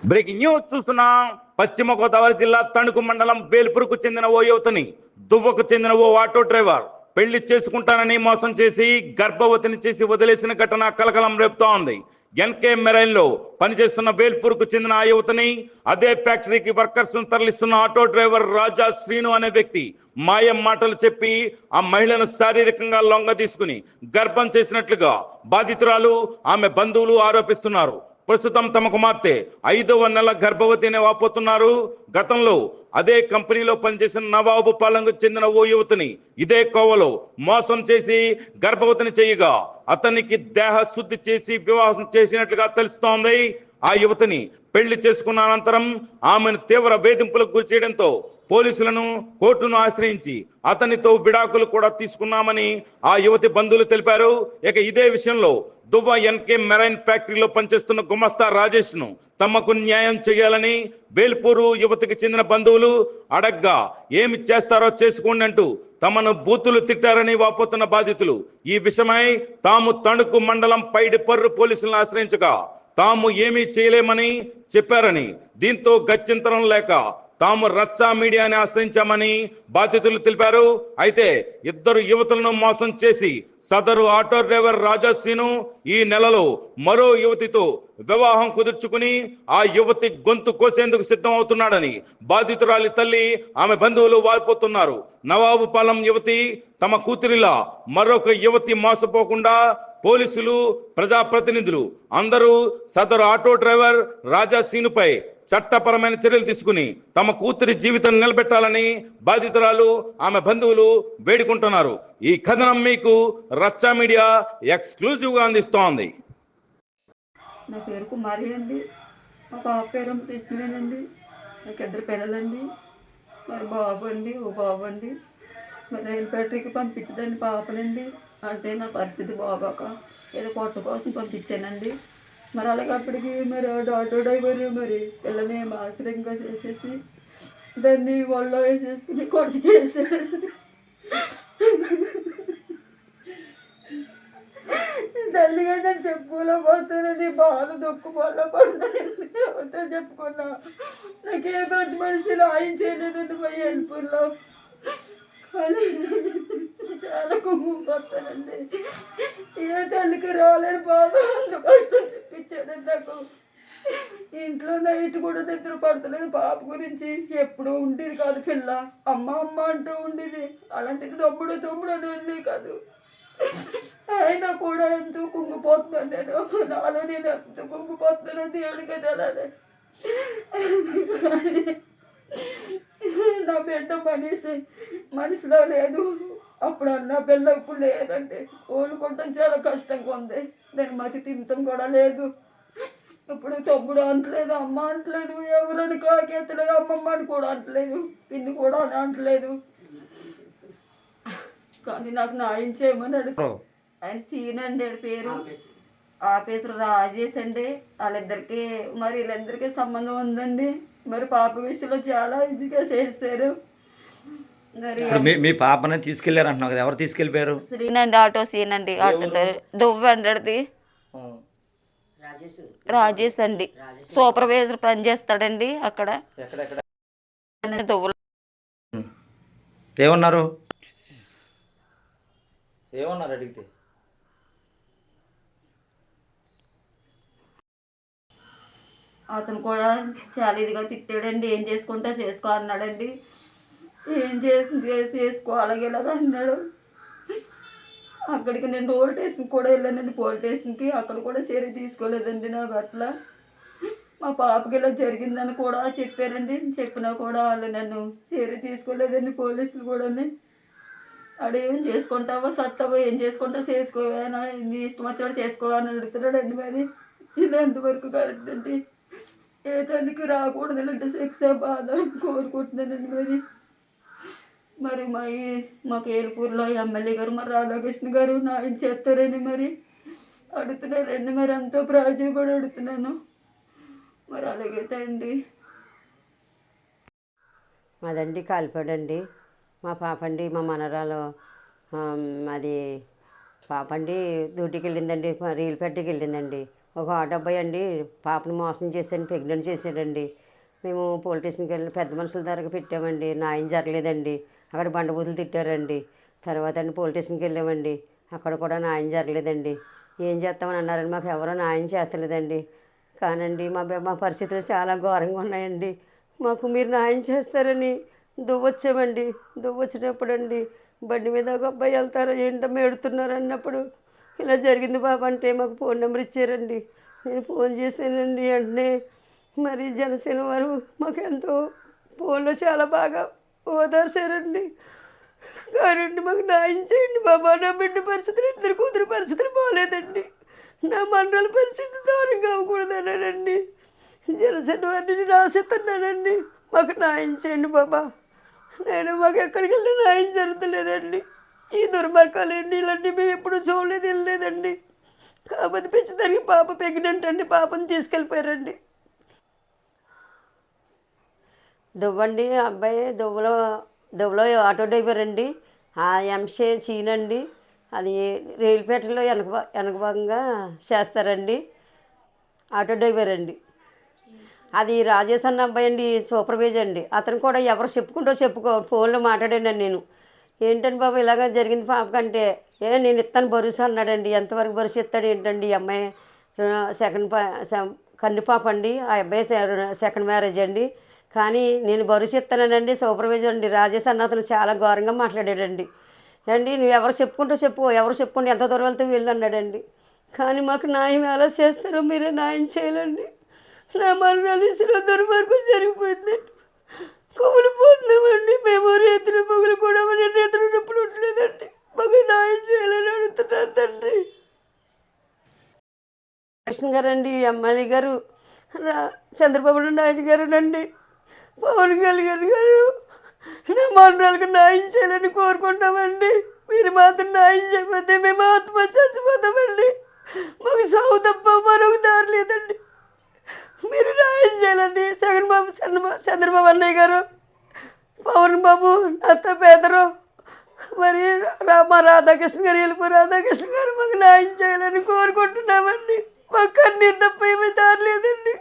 Breaking news చూస్తున్నాం. పశ్చిమ గోదావరి జిల్లా తణుకు మండలం వేల్పూర్కు చెందిన ఓ యువతిని దువ్వకు చెందిన ఓ ఆటో డ్రైవర్ పెళ్లి చేసుకుంటానని మోసం చేసి గర్భవతిని చేసి వదిలేసిన ఘటన కలకలం రేపుతోంది. ఎన్కే మెరైన్ లో పనిచేస్తున్న వేల్పూర్కు చెందిన ఆ యువతిని అదే ఫ్యాక్టరీకి వర్కర్స్ తరలిస్తున్న ఆటో డ్రైవర్ రాజా శ్రీను అనే వ్యక్తి మాయం మాటలు చెప్పి ఆ మహిళను శారీరకంగా లొంగ తీసుకుని గర్భం చేసినట్లుగా బాధితురాలు ఆమె బంధువులు ఆరోపిస్తున్నారు. ప్రస్తుతం తమ కుమార్తె 5వ నెల గర్భవతి అనే వాపోతున్నారు. గతంలో అదే కంపెనీలో పనిచేసిన నవాబు పాలెంకు చెందిన ఓ యువతిని ఇదే కోవలో మోసం చేసి గర్భవతిని చేయగా అతనికి దేహ శుద్ధి చేసి వివాహం చేసినట్లుగా తెలుస్తోంది. ఆ యువతిని పెళ్లి చేసుకున్న అనంతరం ఆమెను తీవ్ర వేధింపులకు గురి చేయడంతో పోలీసులను కోర్టును ఆశ్రయించి అతనితో విడాకులు కూడా తీసుకున్నామని ఆ యువతి బంధువులు తెలిపారు. ఇక ఇదే విషయంలో దువ్వ ఎన్కే మెరైన్ ఫ్యాక్టరీలో పనిచేస్తున్న గుమస్తా రాజేష్ ను తమకు న్యాయం చేయాలని వేల్పూరు యువతికి చెందిన బంధువులు అడగ్గా ఏమి చేస్తారో చేసుకోండి అంటూ తమను బూతులు తిట్టారని వాపోతున్న బాధితులు ఈ విషయమై తాము తణుకు మండలం పైడిపర్రు పోలీసులను ఆశ్రయించగా తాము ఏమీ చేయలేమని చెప్పారని, దీంతో గత్యంతరం లేక తాము రచ్చా మీడియాని ఆశ్రయించామని బాధితులు తెలిపారు. అయితే ఇద్దరు యువతులను మోసం చేసి సదరు ఆటో డ్రైవర్ రాజాసీను ఈ నెలలో మరో యువతితో వివాహం కుదుర్చుకుని ఆ యువతి గొంతు కోసేందుకు సిద్ధం అవుతున్నాడని బాధితురాలి తల్లి ఆమె బంధువులు వారిపోతున్నారు. నవాబుపాలెం యువతి తమ కూతురిలా మరొక యువతి మోసపోకుండా పోలీసులు, ప్రజాప్రతినిధులు అందరూ సదరు ఆటో డ్రైవర్ రాజాసీనుపై చట్టపరమైన చర్యలు తీసుకుని తమ కూతురి జీవితం నిలబెట్టాలని బాధితురాలు ఆమె బంధువులు వేడుకుంటున్నారు. ఈ కథనం మీకు రచ్చా మీడియా ఎక్స్క్లూజివ్ గా అందిస్తోంది. నా పేరు కుమారి అండి. మా పాప పేరు కృష్ణవేనండి. నాకు 2 పిల్లలండి. మరి బాబు అండి, ఓ బాబు అండి. మరి రైలు ఫ్యాక్టరీకి పంపించదండి పాపనండి. అంటే నా పరిస్థితి బాగోక ఏదో పొట్ట కోసం పంపించానండి. మరి అలాగే అప్పటికి మరి ఆటో డ్రైవర్ మరి పిల్లని ఆశ్రయంగా చేసేసి దాన్ని ఒళ్ళో వేసేసుకుని కొడుకు చేశాడండి. తల్లిగా నేను చెప్పుకోలేకపోతానండి. బాధ దుఃఖపోలేకపోతానండి. ఎవరితో చెప్పుకున్నా నాకే మంచి మనిషి రాయం చేయలేదండి. మా హెల్పూర్లో కానీ చాలా కుంగిపోతానండి. ఏ తల్లికి రాలేని బాధ అంత కష్టం తెప్పించాడండి నాకు. ఇంట్లో నైట్ కూడా నిద్ర పడతలేదు. పాప గురించి ఎప్పుడు ఉండేది కాదు. పిల్ల అమ్మ అమ్మ అంటూ ఉండేది. అలాంటిది తమ్ముడు తమ్ముడు అనేది కాదు. అయినా కూడా ఎంతో కుంగిపోతున్నాను నేను. నాలో నేను ఎంత కుంగిపోతున్నానో దేవుడికి తెలియాలి. నా బిడ్డ మనిషిలో లేదు. అప్పుడు నా పిల్ల ఇప్పుడు లేదండి. కోలుకోవటం చాలా కష్టంగా ఉంది. దాని మతి తింతం కూడా లేదు. ఇప్పుడు తమ్ముడు అంటలేదు, అమ్మ అంటలేదు, ఎవరని కాకెత్తలేదు, అమ్మమ్మ అని కూడా అంటలేదు, పిన్ని కూడా అని అంటలేదు. కానీ నాకు న్యాయం చేయమని అడుగు. ఆయన సీన్ అండి పేరు. ఆఫీసర్ రాజేష్ అండి. వాళ్ళిద్దరికి మరి వీళ్ళిద్దరికీ సంబంధం ఉందండి. మరి పాప విషయంలో చాలా ఇదిగా చేశారు. మీ పాపని తీసుకెళ్లారు అంటున్నావు కదా, ఎవరు తీసుకెళ్ళిపోయారు? శ్రీనండి, ఆటో సీన్ అండి. ఆటో దువ్వండి రాజేష్ అండి. సూపర్వైజర్ పని చేస్తాడండి అక్కడ. ఏమన్నారు అడిగితే? అతను కూడా చాలా ఇదిగా తిట్టాడండి. ఏం చేసుకుంటా చేసుకో అన్నాడండి. ఏం చేసుకో అలాగే ఇలాగ అన్నాడు. అక్కడికి నేను పోలీస్ స్టేషన్కి కూడా వెళ్ళానండి. పోలీస్ స్టేషన్కి అక్కడ కూడా చర్య తీసుకోలేదండి నా పట్ల. మా పాపకి ఇలా జరిగిందని కూడా చెప్పారండి. చెప్పినా కూడా వాళ్ళు నన్ను చర్య తీసుకోలేదండి. పోలీసులు కూడా అడేం చేసుకుంటావో సత్తావో ఏం చేసుకుంటా చేసుకోవానా, నీ ఇష్టం వచ్చినట్టు చేసుకోవాలని అడుగుతున్నాడండి. మరి ఇది ఎంతవరకు కరెక్ట్ అండి? ఏ తల్లికి రాకూడదు ఇలాంటి శిక్ష బాధ కోరుకుంటున్నానండి. మరి మాకు ఏలుపూర్లో ఎమ్మెల్యే గారు మరి రాధాకృష్ణ గారు న్యాయం చేస్తారని మరి అడుగుతున్నారండి. మరి ఎంతో ప్రాజెక్ట్ అడుగుతున్నాను. మరి అలాగైతే అండి. మాదండి కాలిపోడండి. మా పాపండి, మా మనరాలు అది పాపండి డ్యూటీకి వెళ్ళిందండి. రీల్ పెట్టకి వెళ్ళిందండి. ఒక ఆటో అబ్బాయి అండి పాపను మోసం చేశాను, ప్రెగ్నెంట్ చేశాడండి. మేము పోలీస్ స్టేషన్కి వెళ్ళి పెద్ద మనుషుల దగ్గర పెట్టామండి, న్యాయం జరగలేదండి. అక్కడ బండబూతులు తిట్టారండి. తర్వాత అండి పోలీస్ స్టేషన్కి వెళ్ళామండి, అక్కడ కూడా న్యాయం జరగలేదండి. ఏం చేస్తామని అన్నారని మాకు ఎవరో న్యాయం చేస్తలేదండి. కానండి మా పరిస్థితులు చాలా ఘోరంగా ఉన్నాయండి. మాకు మీరు న్యాయం చేస్తారని దువ్వొచ్చామండి. దువ్వొచ్చినప్పుడు అండి బండి మీద ఒక అబ్బాయి వెళ్తారు, ఏంటమ్మా ఎడుతున్నారు అన్నప్పుడు ఇలా జరిగింది బాబు అంటే మాకు ఫోన్ నెంబర్ ఇచ్చారండి. నేను ఫోన్ చేశానండి. వెంటనే మరి జనసేన వారు మాకు ఎంతో ఫోన్లో చాలా బాగా ఓదార్చారండి. కానండి మాకు న్యాయం చేయండి బాబా. నా బిడ్డ పరిస్థితులు, ఇద్దరు కూతురు పరిస్థితులు బాగోలేదండి. నా మండల పరిస్థితి దారుణంగా అవ్వకూడదనండి జనసేన వారిని నేను ఆశిస్తున్నానండి. మాకు న్యాయం చేయండి బాబా. మాకు ఎక్కడికి వెళ్ళినా న్యాయం జరుగుతలేదండి. ఈ దుర్మార్గాలు ఏంటి ఇలాంటివి మేము ఎప్పుడు చూడలేదు, వెళ్ళలేదండి. కాకపోతే పెంచడానికి పాప ప్రెగ్నెంట్ అండి, పాపని తీసుకెళ్ళిపోయారండి. దువ్వండి అబ్బాయి దువ్వలో ఆటో డ్రైవర్ అండి. ఆ ఎంసే సీన్ అండి, అది రైలుపేటలో వెనక భాగంగా చేస్తారండి. ఆటో డ్రైవర్ అండి. అది రాజేష్ అన్న అబ్బాయి అండి, సూపర్వైజర్ అండి. అతను కూడా ఎవరు చెప్పుకో ఫోన్లో మాట్లాడాను నేను. ఏంటండి బాబు ఇలాగ జరిగింది పాపకంటే, నేను ఇస్తాను భరోసా అన్నాడండి. ఎంతవరకు భరోసా ఇస్తాడు ఏంటండి? ఈ అమ్మాయి కన్ను పాప అండి, ఆ అబ్బాయి సెకండ్ మ్యారేజ్ అండి. కానీ నేను భరోసా ఇస్తానండి. సూపర్వైజర్ అండి రాజేష్ అన్న అతను చాలా ఘోరంగా మాట్లాడాడండి. నువ్వు ఎవరు చెప్పుకుంటూ ఎంత దూరం వెళ్తే వెళ్ళు అన్నాడండి. కానీ మాకు న్యాయం ఎలా చేస్తారో మీరే న్యాయం చేయాలండి. నా మరణాలు దుర్మార్గం జరిగిపోయింది, కుమిలిపోతున్నామండి. మేము రేతులు పొగులు కూడా రేతులు నొప్పులు ఉండలేదండి. మాకు న్యాయం చేయాలని అడుగుతున్నాను తండ్రి. కృష్ణ గారండి, ఎమ్మెల్యే గారు, చంద్రబాబు నాయుడు గారునండి, పవన్ కళ్యాణ్ గారు నా మరణాలకు న్యాయం చేయాలని కోరుకుంటామండి. మీరు మాత్రం న్యాయం చేయకపోతే మేము ఆత్మహత్య చచ్చిపోతామండి. మాకు సాగు తప్ప మరొక దారి లేదండి. మీరు న్యాయం చేయాలండి. చంద్రబాబు అన్నయ్య గారు, పవన్ బాబు, అత్త పేదరు, మరి మా రాధాకృష్ణ గారు, వెళ్ళిపో రాధాకృష్ణ గారు మాకు న్యాయం చేయాలని కోరుకుంటున్నామండి. మాకు కన్నీరు తప్ప ఏమీ దారి లేదండి.